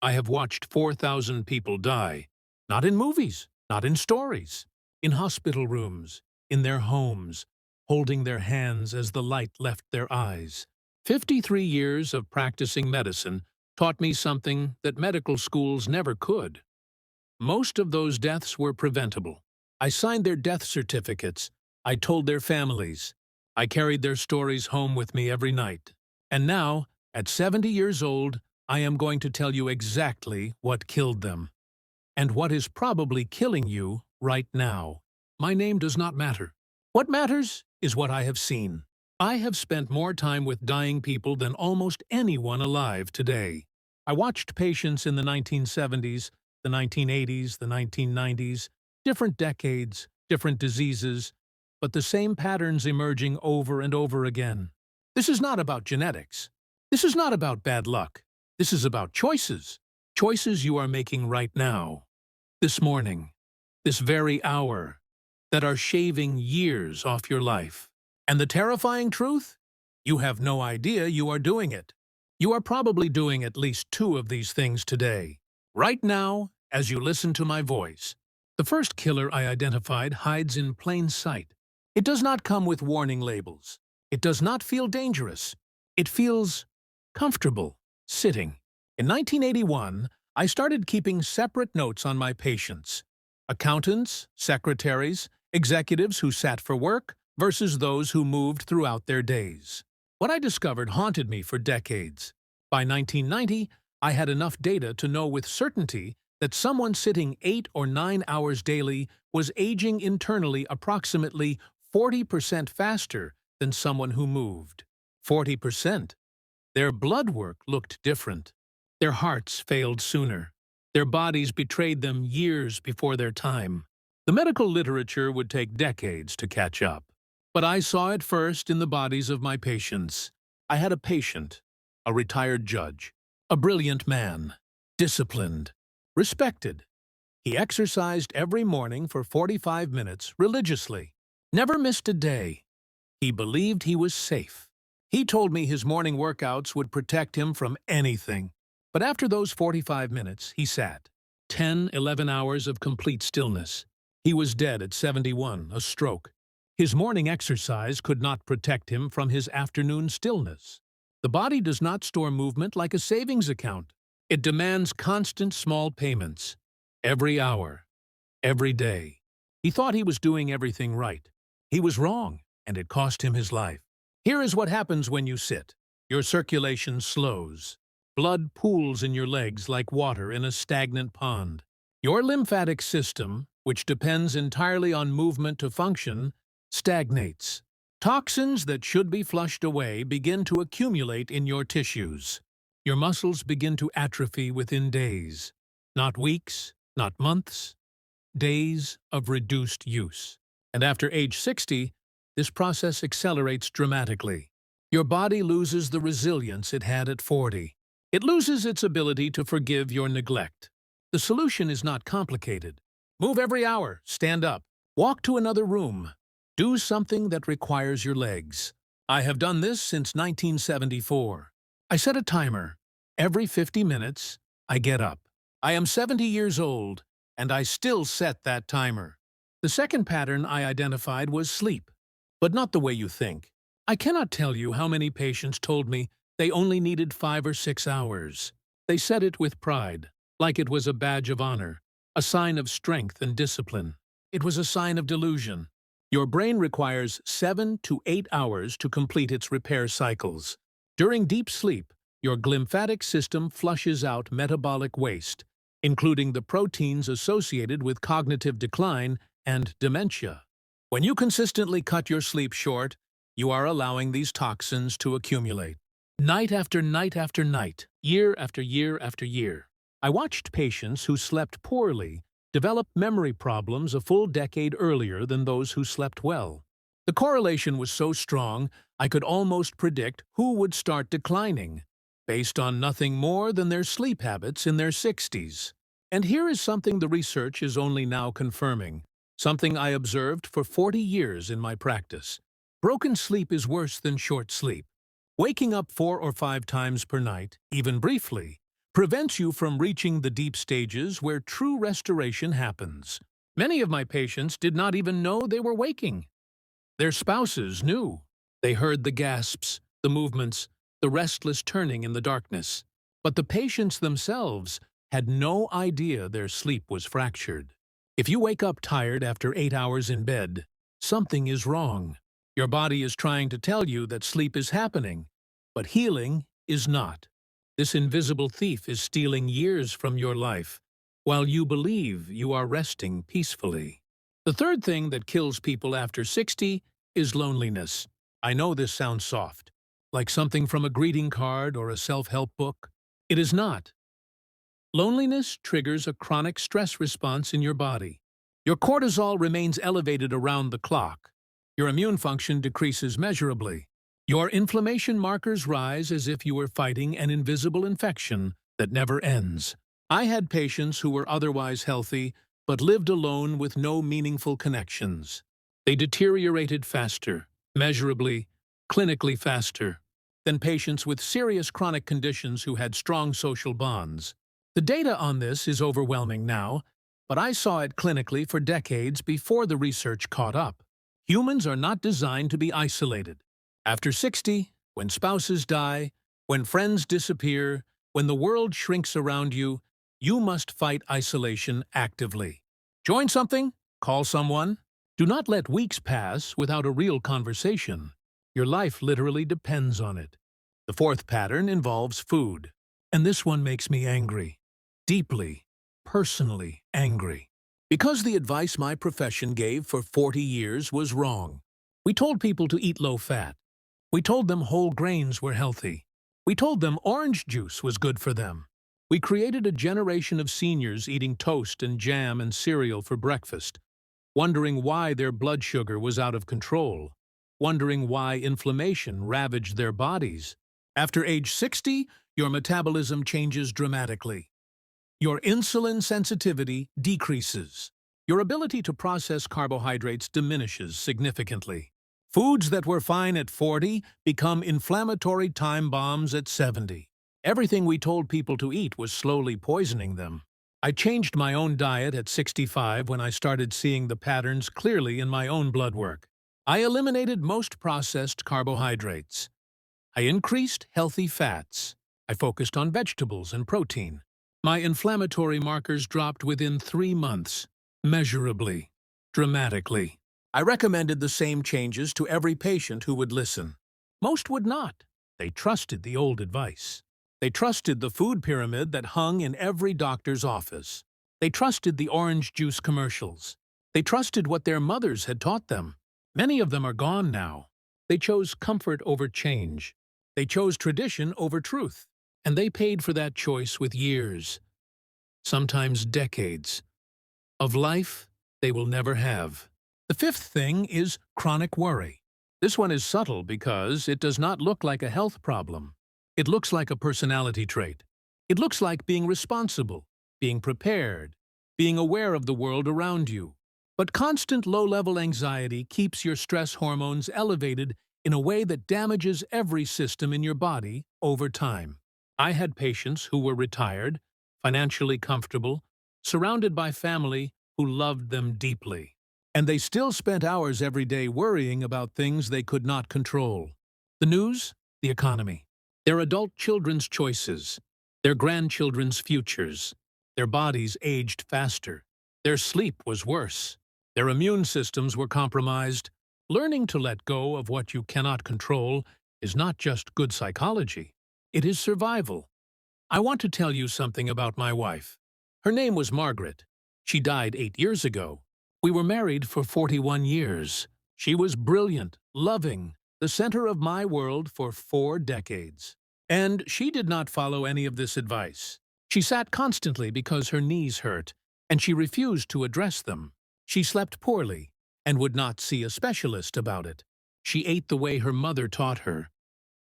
I have watched 4,000 people die, not in movies, not in stories, in hospital rooms, in their homes, holding their hands as the light left their eyes. 53 years of practicing medicine taught me something that medical schools never could. Most of those deaths were preventable. I signed their death certificates. I told their families. I carried their stories home with me every night. And now, at 70 years old, I am going to tell you exactly what killed them. And what is probably killing you right now. My name does not matter. What matters is what I have seen. I have spent more time with dying people than almost anyone alive today. I watched patients in the 1970s, the 1980s, the 1990s, different decades, different diseases, but the same patterns emerging over and over again. This is not about genetics. This is not about bad luck. This is about choices. Choices you are making right now, this morning, this very hour, that are shaving years off your life. And the terrifying truth? You have no idea you are doing it. You are probably doing at least two of these things today. Right now, as you listen to my voice. The first killer I identified hides in plain sight. It does not come with warning labels. It does not feel dangerous. It feels comfortable, sitting. In 1981, I started keeping separate notes on my patients. Accountants, secretaries, executives who sat for work versus those who moved throughout their days. What I discovered haunted me for decades. By 1990, I had enough data to know with certainty that someone sitting 8 or 9 hours daily was aging internally approximately 40% faster than someone who moved. 40%. Their blood work looked different. Their hearts failed sooner. Their bodies betrayed them years before their time. The medical literature would take decades to catch up. But I saw it first in the bodies of my patients. I had a patient, a retired judge, a brilliant man, disciplined, respected. He exercised every morning for 45 minutes religiously, never missed a day. He believed he was safe. He told me his morning workouts would protect him from anything. But after those 45 minutes, he sat. 10, 11 hours of complete stillness. He was dead at 71, a stroke. His morning exercise could not protect him from his afternoon stillness. The body does not store movement like a savings account. It demands constant small payments. Every hour. Every day. He thought he was doing everything right. He was wrong, and it cost him his life. Here is what happens when you sit. Your circulation slows. Blood pools in your legs like water in a stagnant pond. Your lymphatic system, which depends entirely on movement to function, stagnates. Toxins that should be flushed away begin to accumulate in your tissues. Your muscles begin to atrophy within days. Not weeks, not months. Days of reduced use. And after age 60, this process accelerates dramatically. Your body loses the resilience it had at 40. It loses its ability to forgive your neglect. The solution is not complicated. Move every hour, stand up, walk to another room. Do something that requires your legs. I have done this since 1974. I set a timer. Every 50 minutes, I get up. I am 70 years old, and I still set that timer. The second pattern I identified was sleep, but not the way you think. I cannot tell you how many patients told me they only needed 5 or 6 hours. They said it with pride, like it was a badge of honor, a sign of strength and discipline. It was a sign of delusion. Your brain requires 7 to 8 hours to complete its repair cycles. During deep sleep, your glymphatic system flushes out metabolic waste, including the proteins associated with cognitive decline and dementia. When you consistently cut your sleep short, you are allowing these toxins to accumulate. Night after night after night, year after year after year. I watched patients who slept poorly develop memory problems a full decade earlier than those who slept well. The correlation was so strong, I could almost predict who would start declining, based on nothing more than their sleep habits in their 60s. And here is something the research is only now confirming, something I observed for 40 years in my practice. Broken sleep is worse than short sleep. Waking up 4 or 5 times per night, even briefly, prevents you from reaching the deep stages where true restoration happens. Many of my patients did not even know they were waking. Their spouses knew. They heard the gasps, the movements, the restless turning in the darkness. But the patients themselves had no idea their sleep was fractured. If you wake up tired after 8 hours in bed, something is wrong. Your body is trying to tell you that sleep is happening, but healing is not. This invisible thief is stealing years from your life, while you believe you are resting peacefully. The third thing that kills people after 60 is loneliness. I know this sounds soft, like something from a greeting card or a self-help book. It is not. Loneliness triggers a chronic stress response in your body. Your cortisol remains elevated around the clock. Your immune function decreases measurably. Your inflammation markers rise as if you were fighting an invisible infection that never ends. I had patients who were otherwise healthy but lived alone with no meaningful connections. They deteriorated faster, measurably, clinically faster, than patients with serious chronic conditions who had strong social bonds. The data on this is overwhelming now, but I saw it clinically for decades before the research caught up. Humans are not designed to be isolated. After 60, when spouses die, when friends disappear, when the world shrinks around you, you must fight isolation actively. Join something, call someone. Do not let weeks pass without a real conversation. Your life literally depends on it. The fourth pattern involves food, and this one makes me angry. Deeply, personally angry. Because the advice my profession gave for 40 years was wrong. We told people to eat low-fat. We told them whole grains were healthy. We told them orange juice was good for them. We created a generation of seniors eating toast and jam and cereal for breakfast, wondering why their blood sugar was out of control, wondering why inflammation ravaged their bodies. After age 60, your metabolism changes dramatically. Your insulin sensitivity decreases. Your ability to process carbohydrates diminishes significantly. Foods that were fine at 40 become inflammatory time bombs at 70. Everything we told people to eat was slowly poisoning them. I changed my own diet at 65 when I started seeing the patterns clearly in my own blood work. I eliminated most processed carbohydrates. I increased healthy fats. I focused on vegetables and protein. My inflammatory markers dropped within 3 months, measurably, dramatically. I recommended the same changes to every patient who would listen. Most would not. They trusted the old advice. They trusted the food pyramid that hung in every doctor's office. They trusted the orange juice commercials. They trusted what their mothers had taught them. Many of them are gone now. They chose comfort over change. They chose tradition over truth. And they paid for that choice with years, sometimes decades, of life they will never have. The fifth thing is chronic worry. This one is subtle because it does not look like a health problem. It looks like a personality trait. It looks like being responsible, being prepared, being aware of the world around you. But constant low-level anxiety keeps your stress hormones elevated in a way that damages every system in your body over time. I had patients who were retired, financially comfortable, surrounded by family who loved them deeply. And they still spent hours every day worrying about things they could not control. The news, the economy, their adult children's choices, their grandchildren's futures. Their bodies aged faster. Their sleep was worse. Their immune systems were compromised. Learning to let go of what you cannot control is not just good psychology. It is survival. I want to tell you something about my wife. Her name was Margaret. She died 8 years ago. We were married for 41 years. She was brilliant, loving, the center of my world for 4 decades. And she did not follow any of this advice. She sat constantly because her knees hurt, and she refused to address them. She slept poorly and would not see a specialist about it. She ate the way her mother taught her.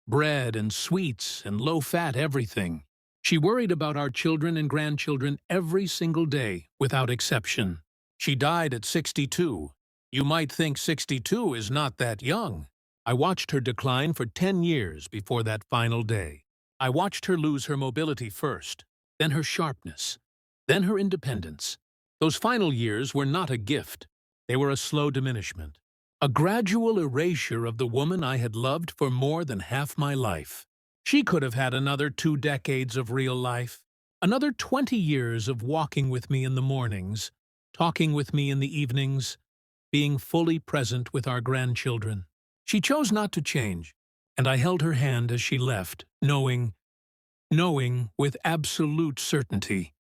Bread and sweets and low-fat everything. She worried about our children and grandchildren every single day, without exception. She died at 62. You might think 62 is not that young. I watched her decline for 10 years before that final day. I watched her lose her mobility first, then her sharpness, then her independence. Those final years were not a gift. They were a slow diminishment, a gradual erasure of the woman I had loved for more than half my life. She could have had another 2 decades of real life, another 20 years of walking with me in the mornings, talking with me in the evenings, being fully present with our grandchildren. She chose not to change, and I held her hand as she left, knowing with absolute certainty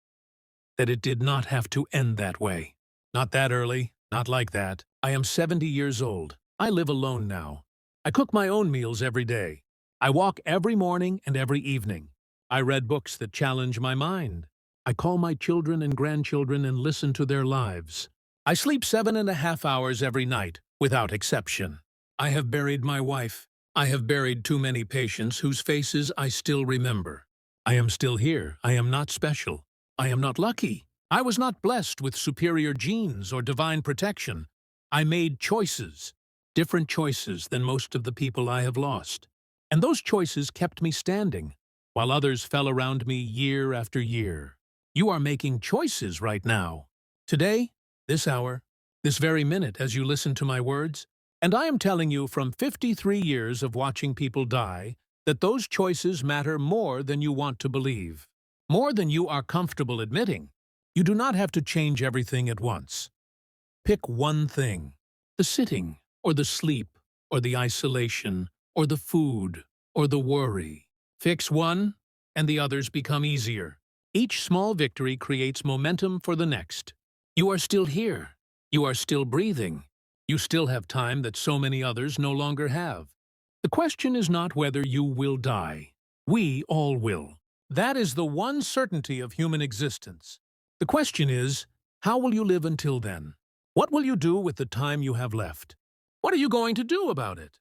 that it did not have to end that way. Not that early, not like that. I am 70 years old. I live alone now. I cook my own meals every day. I walk every morning and every evening. I read books that challenge my mind. I call my children and grandchildren and listen to their lives. I sleep 7.5 hours every night, without exception. I have buried my wife. I have buried too many patients whose faces I still remember. I am still here. I am not special. I am not lucky. I was not blessed with superior genes or divine protection. I made choices, different choices than most of the people I have lost. And those choices kept me standing, while others fell around me year after year. You are making choices right now. Today, this hour, this very minute as you listen to my words, and I am telling you from 53 years of watching people die that those choices matter more than you want to believe, more than you are comfortable admitting. You do not have to change everything at once. Pick one thing, the sitting, or the sleep, or the isolation, or the food, or the worry. Fix one, and the others become easier. Each small victory creates momentum for the next. You are still here. You are still breathing. You still have time that so many others no longer have. The question is not whether you will die. We all will. That is the one certainty of human existence. The question is, how will you live until then? What will you do with the time you have left? What are you going to do about it?